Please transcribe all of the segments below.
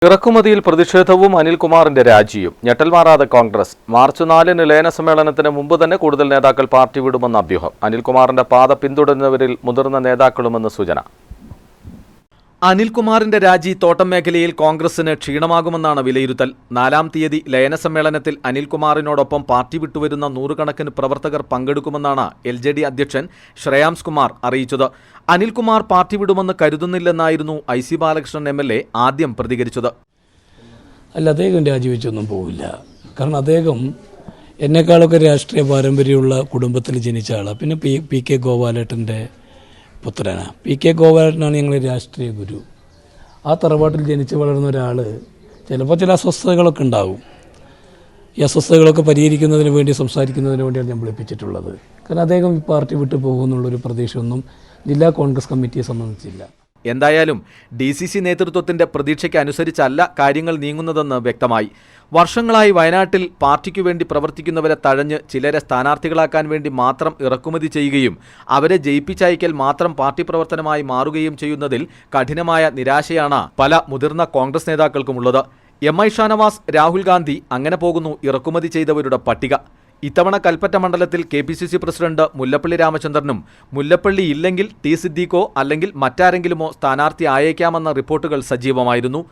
ഇറക്കുമതിയിൽ പ്രതിഷേധവും അനിൽകുമാറിന്റെ രാജിയും ഞെട്ടൽമാറാതെ കോൺഗ്രസ്. മാർച്ച് 4 ലയന സമ്മേളനത്തിന് മുമ്പ് തന്നെ കൂടുതൽ നേതാക്കൾ പാർട്ടി വിടുമെന്ന അഭ്യൂഹം. അനിൽകുമാറിന്റെ പാത പിന്തുടരുന്നവരിൽ മുതിർന്ന നേതാക്കളുമെന്ന് സൂചന. അനിൽകുമാറിന്റെ രാജി തോട്ടം മേഖലയിൽ കോൺഗ്രസിന് ക്ഷീണമാകുമെന്നാണ് വിലയിരുത്തൽ. 4-ാം തീയതി ലയന സമ്മേളനത്തിൽ അനിൽകുമാറിനോടൊപ്പം പാർട്ടി വിട്ടുവരുന്ന നൂറുകണക്കിന് പ്രവർത്തകർ പങ്കെടുക്കുമെന്നാണ് LJD അധ്യക്ഷൻ ശ്രേയാംസ് കുമാർ അറിയിച്ചത്. അനിൽകുമാർ പാർട്ടി വിടുമെന്ന് കരുതുന്നില്ലെന്നായിരുന്നു IC ബാലകൃഷ്ണൻ MLA ആദ്യം പ്രതികരിച്ചത്. അല്ല, അദ്ദേഹം രാജിവെച്ചൊന്നും പോവില്ല. കാരണം അദ്ദേഹം എന്നെക്കാളൊക്കെ രാഷ്ട്രീയ പാരമ്പര്യമുള്ള കുടുംബത്തിൽ ജനിച്ച ആളാണ്. പിന്നെ PK ഗോപാലേട്ടൻ്റെ പുത്രനാണ്. PK ഗോപാലേട്ടനാണ് ഞങ്ങളുടെ രാഷ്ട്രീയ ഗുരു. ആ തറവാട്ടിൽ ജനിച്ച് വളർന്ന ഒരാൾ ചിലപ്പോൾ ചില അസ്വസ്ഥതകളൊക്കെ ഉണ്ടാകും. ഈ അസ്വസ്ഥതകളൊക്കെ പരിഹരിക്കുന്നതിന് വേണ്ടി സംസാരിക്കുന്നതിന് വേണ്ടിയാണ് ഞാൻ വിളിപ്പിച്ചിട്ടുള്ളത്. കാരണം അദ്ദേഹം ഈ പാർട്ടി വിട്ടു പോകുമെന്നുള്ളൊരു പ്രതീക്ഷയൊന്നും ജില്ലാ കോൺഗ്രസ് കമ്മിറ്റിയെ സംബന്ധിച്ചില്ല. എന്തായാലും DCC നേതൃത്വത്തിന്റെ പ്രതീക്ഷയ്ക്ക് അനുസരിച്ചല്ല കാര്യങ്ങൾ നീങ്ങുന്നതെന്ന് വ്യക്തമായി. വർഷങ്ങളായി വയനാട്ടിൽ പാർട്ടിക്കു വേണ്ടി പ്രവർത്തിക്കുന്നവരെ തഴഞ്ഞ് ചിലരെ സ്ഥാനാർത്ഥികളാക്കാൻ വേണ്ടി മാത്രം ഇറക്കുമതി ചെയ്യുകയും അവരെ ജയിപ്പിച്ചയക്കൽ മാത്രം പാർട്ടി പ്രവർത്തനമായി മാറുകയും ചെയ്യുന്നതിൽ കഠിനമായ നിരാശയാണ് പല മുതിർന്ന കോൺഗ്രസ് നേതാക്കൾക്കുമുള്ളത്. MI ഷാനവാസ്, രാഹുൽ ഗാന്ധി, അങ്ങനെ പോകുന്നു ഇറക്കുമതി ചെയ്തവരുടെ പട്ടിക. ഇത്തവണ കൽപ്പറ്റ മണ്ഡലത്തിൽ KPCC പ്രസിഡന്റ് മുല്ലപ്പള്ളി രാമചന്ദ്രനും മുല്ലപ്പള്ളി ഇല്ലെങ്കിൽ T സിദ്ദീഖോ അല്ലെങ്കിൽ മറ്റാരെങ്കിലുമോ സ്ഥാനാർത്ഥി ആയേക്കാമെന്ന റിപ്പോർട്ടുകൾ സജീവമായിരുന്നു.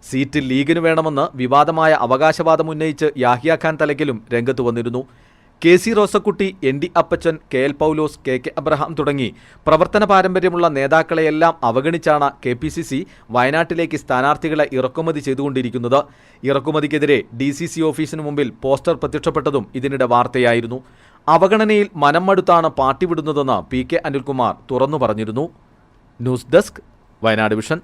സീറ്റ് ലീഗിന് വേണമെന്ന് വിവാദമായ അവകാശവാദം ഉന്നയിച്ച് യാഹിയ ഖാൻ തലയ്ക്കലും രംഗത്ത് വന്നിരുന്നു. KC റോസക്കുട്ടി, ND അപ്പച്ചൻ, KL പൗലോസ്, KK അബ്രഹാം തുടങ്ങി പ്രവർത്തന പാരമ്പര്യമുള്ള നേതാക്കളെയെല്ലാം അവഗണിച്ചാണ് KPCC വയനാട്ടിലേക്ക് സ്ഥാനാർത്ഥികളെ ഇറക്കുമതി ചെയ്തുകൊണ്ടിരിക്കുന്നത്. ഇറക്കുമതിക്കെതിരെ DCC ഓഫീസിന് മുമ്പിൽ പോസ്റ്റർ പ്രത്യക്ഷപ്പെട്ടതും ഇതിനിടെ വാർത്തയായിരുന്നു. അവഗണനയിൽ മനം മടുത്താണ് പാർട്ടി വിടുന്നതെന്ന് PK അനിൽകുമാർ തുറന്നു പറഞ്ഞിരുന്നു. News desk, Wayanad vision.